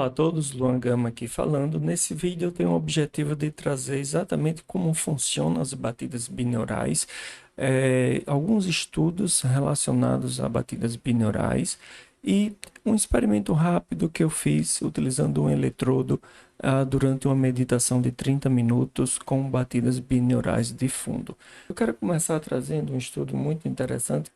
Olá a todos, Luan Gama aqui falando. Nesse vídeo eu tenho o objetivo de trazer exatamente como funcionam as batidas binaurais, alguns estudos relacionados a batidas binaurais e um experimento rápido que eu fiz utilizando um eletrodo durante uma meditação de 30 minutos com batidas binaurais de fundo. Eu quero começar trazendo um estudo muito interessante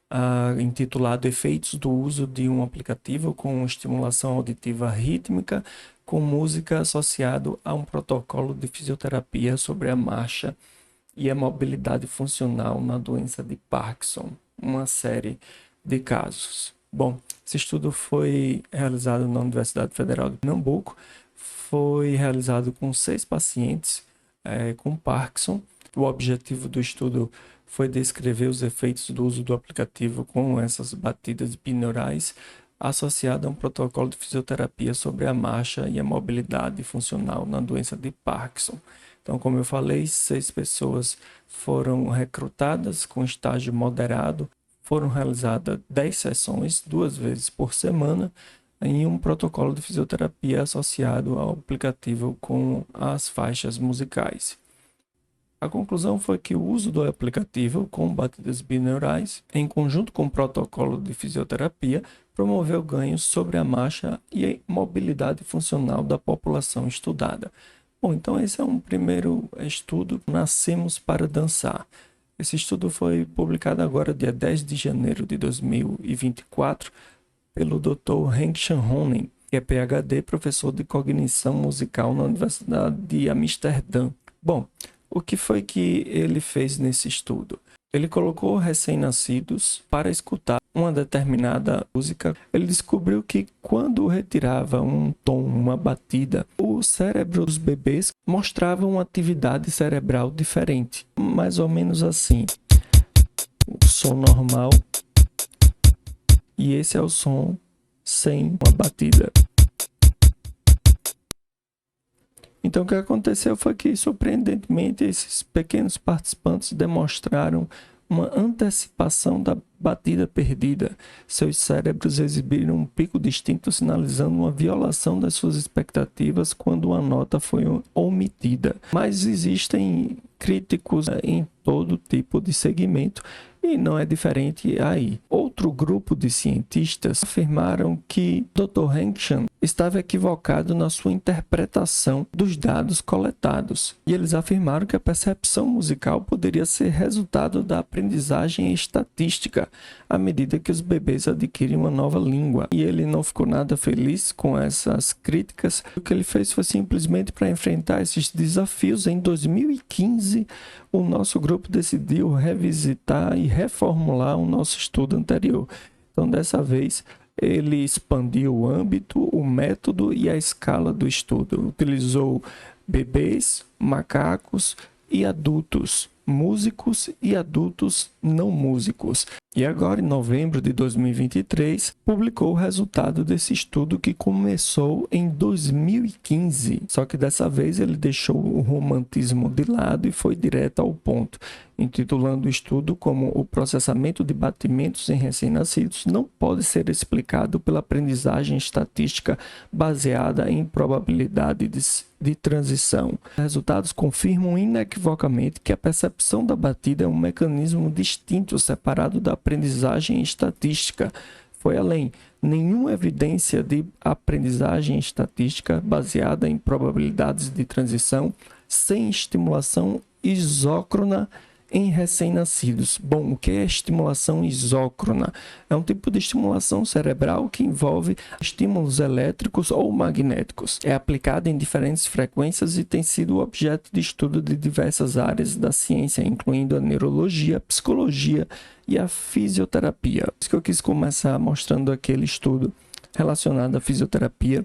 intitulado Efeitos do uso de um aplicativo com estimulação auditiva rítmica com música associado a um protocolo de fisioterapia sobre a marcha e a mobilidade funcional na doença de Parkinson, uma série de casos. Bom, esse estudo foi realizado na Universidade Federal de Pernambuco, foi realizado com 6 pacientes com Parkinson. O objetivo do estudo foi descrever os efeitos do uso do aplicativo com essas batidas binaurais associadas a um protocolo de fisioterapia sobre a marcha e a mobilidade funcional na doença de Parkinson. Então, como eu falei, 6 pessoas foram recrutadas com estágio moderado, foram realizadas 10 sessões, 2 vezes por semana, em um protocolo de fisioterapia associado ao aplicativo com as faixas musicais. A conclusão foi que o uso do aplicativo com batidas binaurais, em conjunto com o protocolo de fisioterapia, promoveu ganhos sobre a marcha e a mobilidade funcional da população estudada. Bom, então esse é um primeiro estudo, Nascemos para Dançar. Esse estudo foi publicado agora, dia 10 de janeiro de 2024, pelo Dr. Henk Schoenen, que é PhD, professor de cognição musical na Universidade de Amsterdã. Bom, o que foi que ele fez nesse estudo? Ele colocou recém-nascidos para escutar uma determinada música. Ele descobriu que quando retirava um tom, uma batida, o cérebro dos bebês mostrava uma atividade cerebral diferente. Mais ou menos assim. O som normal. E esse é o som sem uma batida. Então, o que aconteceu foi que, surpreendentemente, esses pequenos participantes demonstraram uma antecipação da batida perdida. Seus cérebros exibiram um pico distinto, sinalizando uma violação das suas expectativas quando uma nota foi omitida. Mas existem críticos em todo tipo de segmento e não é diferente aí. Outro grupo de cientistas afirmaram que Dr. Henk estava equivocado na sua interpretação dos dados coletados. E eles afirmaram que a percepção musical poderia ser resultado da aprendizagem estatística à medida que os bebês adquirem uma nova língua. E ele não ficou nada feliz com essas críticas. O que ele fez foi simplesmente para enfrentar esses desafios. Em 2015, o nosso grupo decidiu revisitar e reformular o nosso estudo anterior. Então, dessa vez, ele expandiu o âmbito, o método e a escala do estudo. Utilizou bebês, macacos e adultos, músicos e adultos não músicos. E agora, em novembro de 2023, publicou o resultado desse estudo que começou em 2015. Só que dessa vez ele deixou o romantismo de lado e foi direto ao ponto, intitulando o estudo como O processamento de batimentos em recém-nascidos não pode ser explicado pela aprendizagem estatística baseada em probabilidade de transição. Os resultados confirmam inequivocamente que a percepção da batida é um mecanismo distinto, separado da aprendizagem estatística. Foi além. Nenhuma evidência de aprendizagem estatística baseada em probabilidades de transição sem estimulação isócrona em recém-nascidos. Bom, o que é estimulação isócrona? É um tipo de estimulação cerebral que envolve estímulos elétricos ou magnéticos. É aplicada em diferentes frequências e tem sido objeto de estudo de diversas áreas da ciência, incluindo a neurologia, a psicologia e a fisioterapia. Por isso que eu quis começar mostrando aquele estudo relacionado à fisioterapia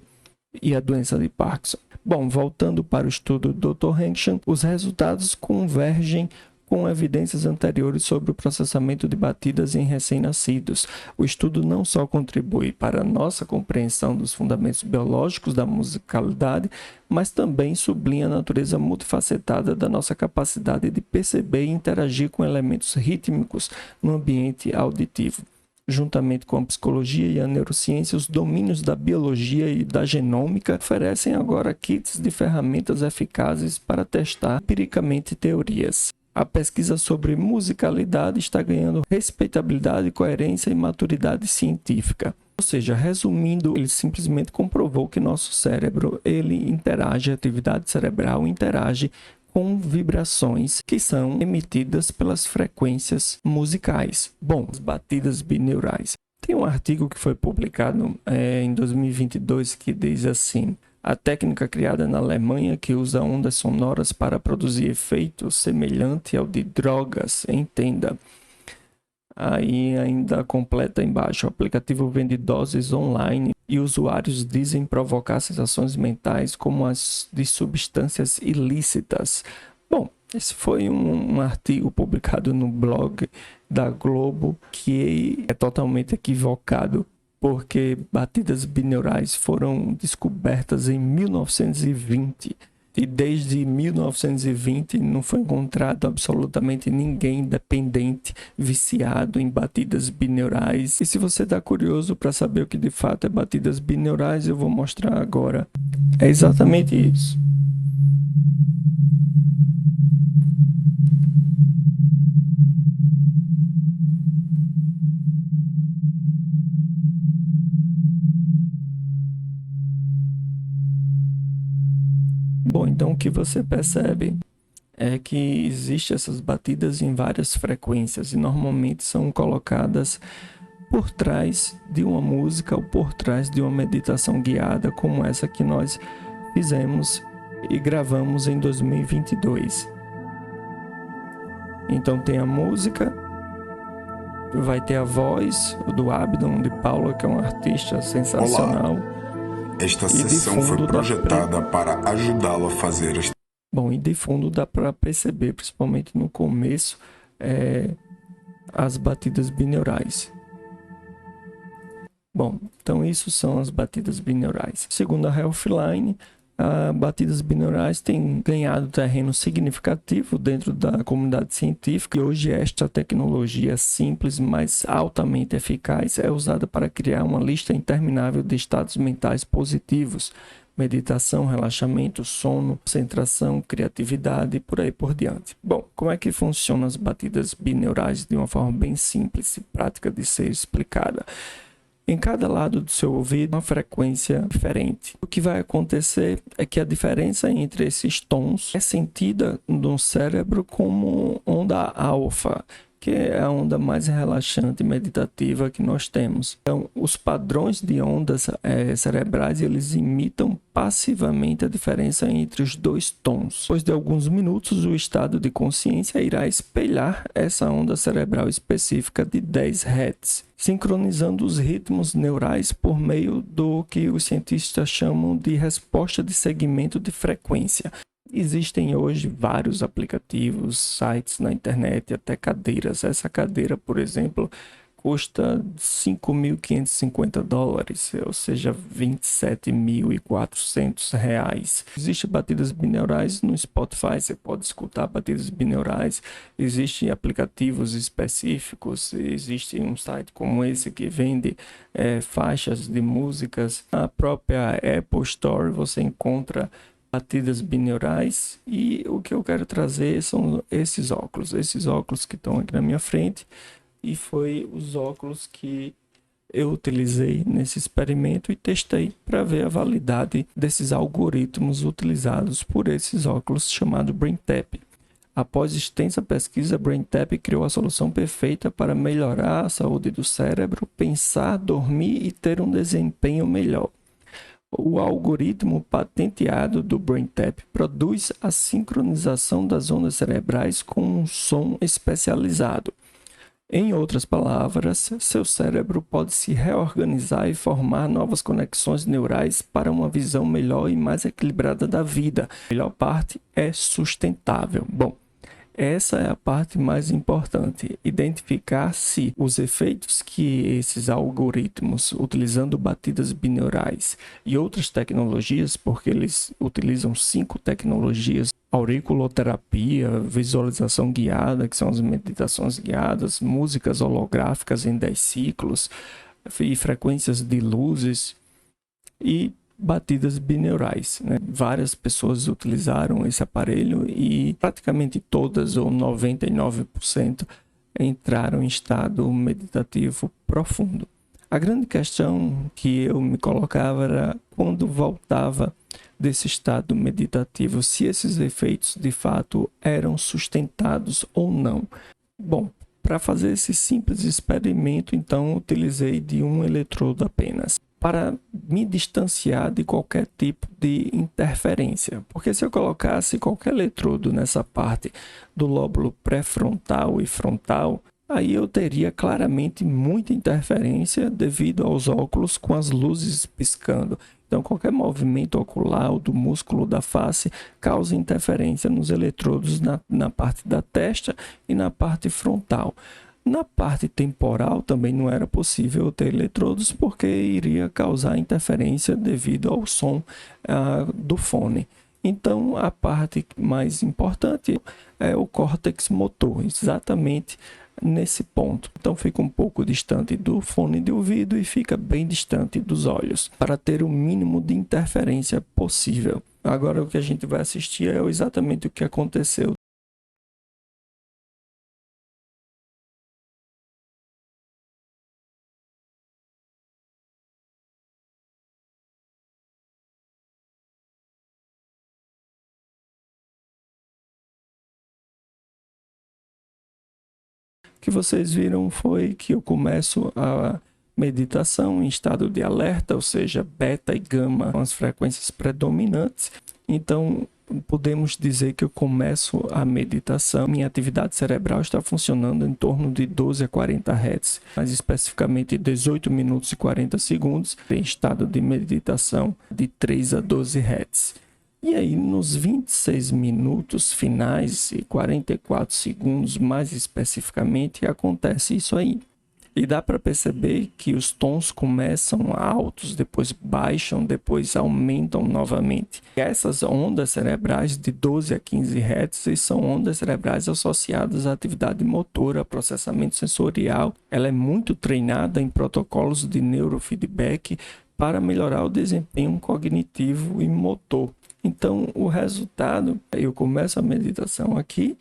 e a doença de Parkinson. Bom, voltando para o estudo do Dr. Henk, os resultados convergem com evidências anteriores sobre o processamento de batidas em recém-nascidos. O estudo não só contribui para a nossa compreensão dos fundamentos biológicos da musicalidade, mas também sublinha a natureza multifacetada da nossa capacidade de perceber e interagir com elementos rítmicos no ambiente auditivo. juntamente com a psicologia e a neurociência, os domínios da biologia e da genômica oferecem agora kits de ferramentas eficazes para testar empiricamente teorias. A pesquisa sobre musicalidade está ganhando respeitabilidade, coerência e maturidade científica. Ou seja, resumindo, ele simplesmente comprovou que nosso cérebro, ele interage, a atividade cerebral interage com vibrações que são emitidas pelas frequências musicais. Bom, as batidas bineurais. Tem um artigo que foi publicado em 2022 que diz assim: a técnica criada na Alemanha que usa ondas sonoras para produzir efeito semelhante ao de drogas, entenda. Aí ainda completa embaixo: o aplicativo vende doses online e usuários dizem provocar sensações mentais como as de substâncias ilícitas. Bom, esse foi um artigo publicado no blog da Globo que é totalmente equivocado, porque batidas bineurais foram descobertas em 1920. E desde 1920 não foi encontrado absolutamente ninguém dependente, viciado em batidas bineurais. E se você está curioso para saber o que de fato é batidas bineurais, eu vou mostrar agora. É exatamente isso. Bom, então o que você percebe é que existem essas batidas em várias frequências e normalmente são colocadas por trás de uma música ou por trás de uma meditação guiada como essa que nós fizemos e gravamos em 2022. Então tem a música, vai ter a voz do Abdon de Paula, que é um artista sensacional. Olá. Esta sessão foi projetada para ajudá-lo a fazer as... Bom, e de fundo dá para perceber, principalmente no começo, as batidas bineurais. Bom, então isso são as batidas bineurais. Segundo a Healthline, as batidas bineurais têm ganhado terreno significativo dentro da comunidade científica e hoje esta tecnologia simples, mas altamente eficaz, é usada para criar uma lista interminável de estados mentais positivos: meditação, relaxamento, sono, concentração, criatividade e por aí por diante. Bom, como é que funcionam as batidas bineurais de uma forma bem simples e prática de ser explicada? Em cada lado do seu ouvido, uma frequência diferente. O que vai acontecer é que a diferença entre esses tons é sentida no cérebro como onda alfa, que é a onda mais relaxante e meditativa que nós temos. Então, os padrões de ondas cerebrais, eles imitam passivamente a diferença entre os dois tons. Depois de alguns minutos, o estado de consciência irá espelhar essa onda cerebral específica de 10 Hz, sincronizando os ritmos neurais por meio do que os cientistas chamam de resposta de segmento de frequência. Existem hoje vários aplicativos, sites na internet, até cadeiras. Essa cadeira, por exemplo, custa $5.550, ou seja, R$ 27.400. Existem batidas bineurais no Spotify, você pode escutar batidas bineurais. Existem aplicativos específicos, existe um site como esse que vende faixas de músicas. Na própria Apple Store você encontra batidas bineurais, e o que eu quero trazer são esses óculos que estão aqui na minha frente, e foi os óculos que eu utilizei nesse experimento e testei para ver a validade desses algoritmos utilizados por esses óculos, chamado BrainTap. Após extensa pesquisa, BrainTap criou a solução perfeita para melhorar a saúde do cérebro, pensar, dormir e ter um desempenho melhor. O algoritmo patenteado do BrainTap produz a sincronização das ondas cerebrais com um som especializado. Em outras palavras, seu cérebro pode se reorganizar e formar novas conexões neurais para uma visão melhor e mais equilibrada da vida. A melhor parte é sustentável. Bom, Essa é a parte mais importante, identificar se os efeitos que esses algoritmos, utilizando batidas binaurais e outras tecnologias, porque eles utilizam 5 tecnologias: auriculoterapia, visualização guiada, que são as meditações guiadas, músicas holográficas em 10 ciclos e frequências de luzes e batidas binaurais, né? Várias pessoas utilizaram esse aparelho e praticamente todas, ou 99%, entraram em estado meditativo profundo. A grande questão que eu me colocava era quando voltava desse estado meditativo, se esses efeitos de fato eram sustentados ou não. Bom, para fazer esse simples experimento, então, utilizei de um eletrodo apenas, para me distanciar de qualquer tipo de interferência. Porque se eu colocasse qualquer eletrodo nessa parte do lóbulo pré-frontal e frontal, aí eu teria claramente muita interferência devido aos óculos com as luzes piscando. Então, qualquer movimento ocular ou do músculo da face causa interferência nos eletrodos na parte da testa e na parte frontal. Na parte temporal também não era possível ter eletrodos porque iria causar interferência devido ao som do fone. Então, a parte mais importante é o córtex motor, exatamente nesse ponto. Então, fica um pouco distante do fone de ouvido e fica bem distante dos olhos, para ter o mínimo de interferência possível. Agora, o que a gente vai assistir é exatamente o que aconteceu. O que vocês viram foi que eu começo a meditação em estado de alerta, ou seja, beta e gama são as frequências predominantes. Então, podemos dizer que eu começo a meditação, minha atividade cerebral está funcionando em torno de 12 a 40 Hz, mais especificamente 18 minutos e 40 segundos, em estado de meditação de 3 a 12 Hz. E aí, nos 26 minutos finais e 44 segundos, mais especificamente, acontece isso aí. E dá para perceber que os tons começam altos, depois baixam, depois aumentam novamente. E essas ondas cerebrais de 12 a 15 Hz são ondas cerebrais associadas à atividade motora, processamento sensorial. Ela é muito treinada em protocolos de neurofeedback para melhorar o desempenho cognitivo e motor. Então, o resultado, eu começo a meditação aqui,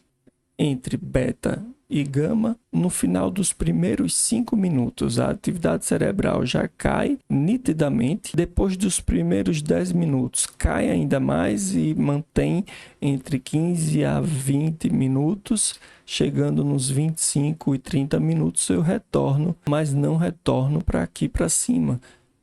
entre beta e gama, no final dos primeiros 5 minutos, a atividade cerebral já cai nitidamente. Depois dos primeiros 10 minutos, cai ainda mais e mantém entre 15 a 20 minutos. Chegando nos 25 e 30 minutos, eu retorno, mas não retorno para aqui para cima.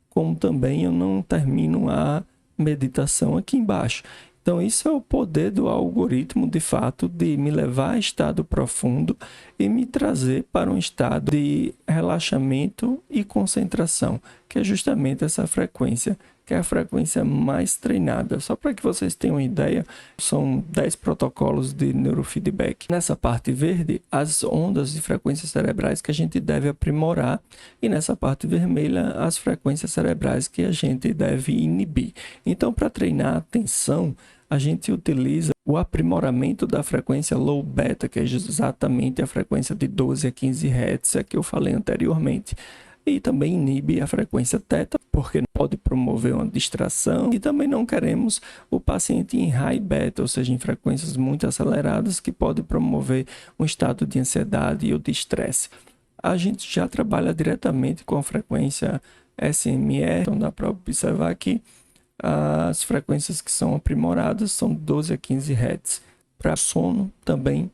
Como também eu não termino a meditação aqui embaixo. Então, isso é o poder do algoritmo, de fato, de me levar a estado profundo e me trazer para um estado de relaxamento e concentração, que é justamente essa frequência, que é a frequência mais treinada. Só para que vocês tenham uma ideia, são 10 protocolos de neurofeedback. Nessa parte verde, as ondas de frequências cerebrais que a gente deve aprimorar, e nessa parte vermelha, as frequências cerebrais que a gente deve inibir. Então, para treinar a atenção, a gente utiliza o aprimoramento da frequência low beta, que é exatamente a frequência de 12 a 15 Hz, que eu falei anteriormente. E também inibe a frequência θ, porque pode promover uma distração. E também não queremos o paciente em high beta, ou seja, em frequências muito aceleradas, que pode promover um estado de ansiedade ou de estresse. A gente já trabalha diretamente com a frequência SMR, então dá para observar aqui. As frequências que são aprimoradas são 12 a 15 Hz. Para sono também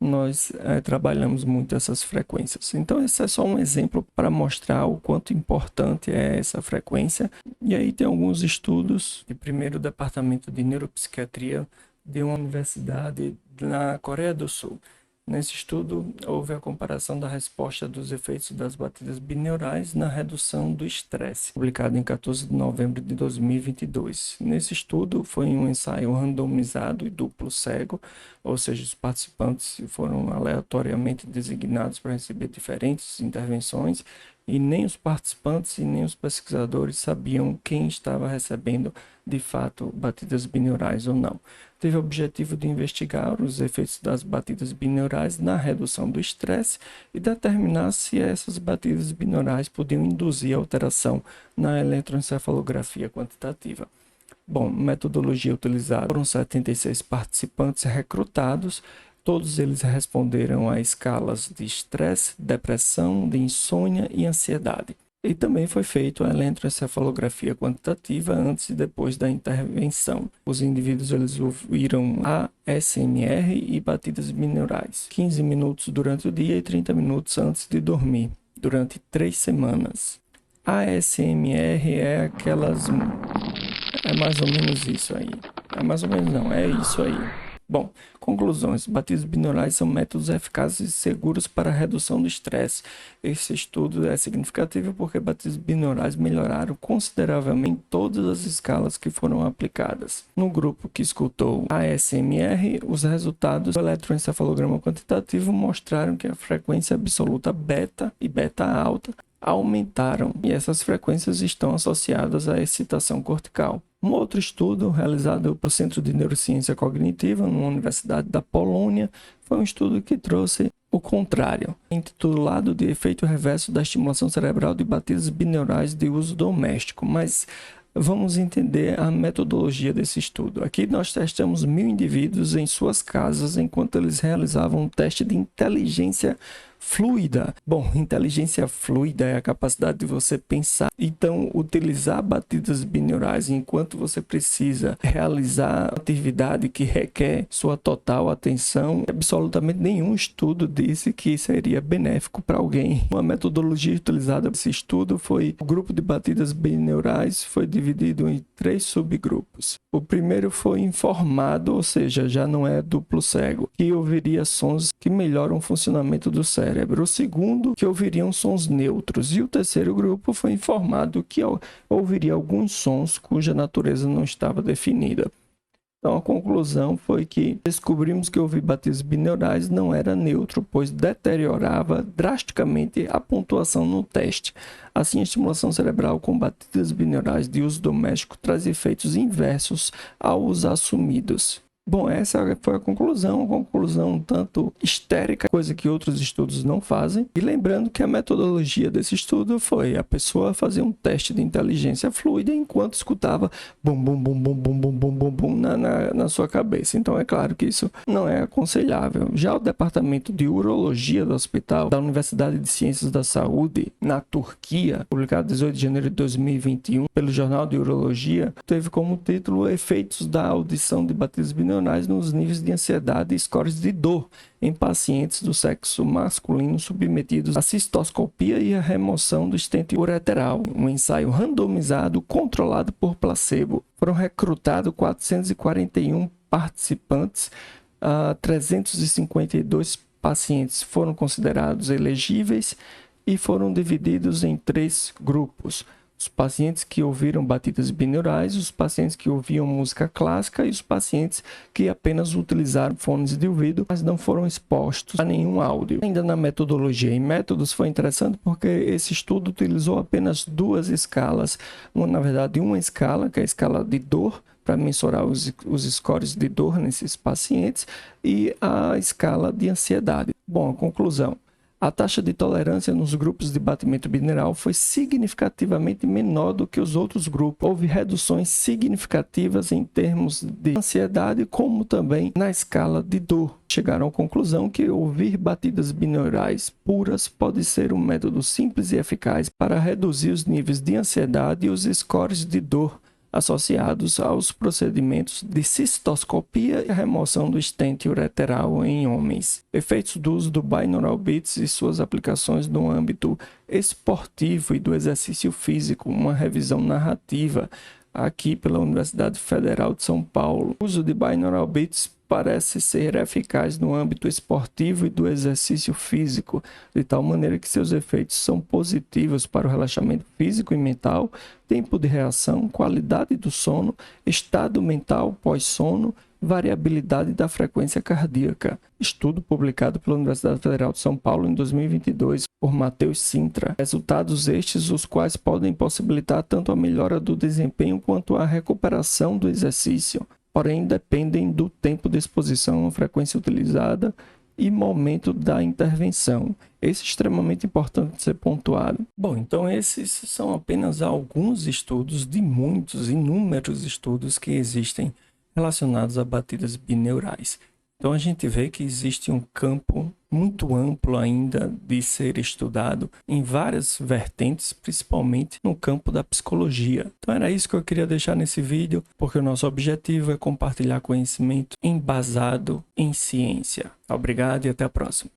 nós trabalhamos muito essas frequências. Então esse é só um exemplo para mostrar o quanto importante é essa frequência. E aí tem alguns estudos de primeiro departamento de neuropsiquiatria de uma universidade na Coreia do Sul. Nesse estudo, houve a comparação da resposta dos efeitos das batidas bineurais na redução do estresse, publicado em 14 de novembro de 2022. Nesse estudo, foi um ensaio randomizado e duplo cego, ou seja, os participantes foram aleatoriamente designados para receber diferentes intervenções, e nem os participantes e nem os pesquisadores sabiam quem estava recebendo de fato batidas bineurais ou não. Teve o objetivo de investigar os efeitos das batidas bineurais na redução do estresse e determinar se essas batidas bineurais podiam induzir alteração na eletroencefalografia quantitativa. Bom, metodologia utilizada: foram 76 participantes recrutados. Todos eles responderam a escalas de estresse, depressão, de insônia e ansiedade. E também foi feita a eletroencefalografia quantitativa antes e depois da intervenção. Os indivíduos eles ouviram ASMR e batidas bineurais 15 minutos durante o dia e 30 minutos antes de dormir, durante 3 semanas. ASMR é mais ou menos isso aí. É mais ou menos não, é isso aí. Bom, conclusões. Batidas bineurais são métodos eficazes e seguros para a redução do estresse. Esse estudo é significativo porque batidas bineurais melhoraram consideravelmente todas as escalas que foram aplicadas. No grupo que escutou ASMR, os resultados do eletroencefalograma quantitativo mostraram que a frequência absoluta beta e beta alta aumentaram, e essas frequências estão associadas à excitação cortical. Um outro estudo realizado pelo Centro de Neurociência Cognitiva, na Universidade da Polônia, foi um estudo que trouxe o contrário, intitulado de efeito reverso da estimulação cerebral de batidas bineurais de uso doméstico. Mas vamos entender a metodologia desse estudo. Aqui nós testamos 1.000 indivíduos em suas casas enquanto eles realizavam um teste de inteligência fluida. Bom, inteligência fluida é a capacidade de você pensar. Então, utilizar batidas bineurais enquanto você precisa realizar atividade que requer sua total atenção, absolutamente nenhum estudo disse que seria benéfico para alguém. Uma metodologia utilizada nesse estudo foi: o grupo de batidas bineurais foi dividido em 3 subgrupos. O primeiro foi informado, ou seja, já não é duplo cego, que ouviria sons que melhoram o funcionamento do cérebro. O segundo, que ouviriam sons neutros. E o terceiro grupo foi informado que ouviria alguns sons cuja natureza não estava definida. Então, a conclusão foi que descobrimos que ouvir batidas bineurais não era neutro, pois deteriorava drasticamente a pontuação no teste. Assim, a estimulação cerebral com batidas bineurais de uso doméstico traz efeitos inversos aos assumidos. Bom, essa foi a conclusão um tanto histérica, coisa que outros estudos não fazem. E lembrando que a metodologia desse estudo foi a pessoa fazer um teste de inteligência fluida enquanto escutava bum bum bum bum bum bum bum bum bum na sua cabeça. Então é claro que isso não é aconselhável. Já o departamento de urologia do hospital da Universidade de Ciências da Saúde na Turquia, publicado 18 de janeiro de 2021 pelo Jornal de Urologia, teve como título Efeitos da audição de batidas bineurais nos níveis de ansiedade e scores de dor em pacientes do sexo masculino submetidos à cistoscopia e à remoção do estente ureteral, um ensaio randomizado controlado por placebo. Foram recrutados 441 participantes, 352 pacientes foram considerados elegíveis e foram divididos em 3 grupos: os pacientes que ouviram batidas bineurais, os pacientes que ouviam música clássica e os pacientes que apenas utilizaram fones de ouvido, mas não foram expostos a nenhum áudio. Ainda na metodologia e métodos foi interessante porque esse estudo utilizou apenas 2 escalas. Na verdade, uma escala, que é a escala de dor, para mensurar os scores de dor nesses pacientes, e a escala de ansiedade. Bom, a conclusão: a taxa de tolerância nos grupos de batimento binaural foi significativamente menor do que os outros grupos. Houve reduções significativas em termos de ansiedade, como também na escala de dor. Chegaram à conclusão que ouvir batidas binaurais puras pode ser um método simples e eficaz para reduzir os níveis de ansiedade e os scores de dor associados aos procedimentos de cistoscopia e a remoção do estente ureteral em homens. Efeitos do uso do binaural beats e suas aplicações no âmbito esportivo e do exercício físico, uma revisão narrativa aqui pela Universidade Federal de São Paulo. O uso de binaural beats parece ser eficaz no âmbito esportivo e do exercício físico, de tal maneira que seus efeitos são positivos para o relaxamento físico e mental, tempo de reação, qualidade do sono, estado mental pós-sono, variabilidade da frequência cardíaca. Estudo publicado pela Universidade Federal de São Paulo em 2022 por Matheus Sintra. Resultados estes os quais podem possibilitar tanto a melhora do desempenho quanto a recuperação do exercício, porém dependem do tempo de exposição, a frequência utilizada e momento da intervenção. Esse é extremamente importante de ser pontuado. Bom, então esses são apenas alguns estudos de muitos, inúmeros estudos que existem relacionados a batidas bineurais. Então a gente vê que existe um campo muito amplo ainda de ser estudado em várias vertentes, principalmente no campo da psicologia. Então era isso que eu queria deixar nesse vídeo, porque o nosso objetivo é compartilhar conhecimento embasado em ciência. Obrigado e até a próxima.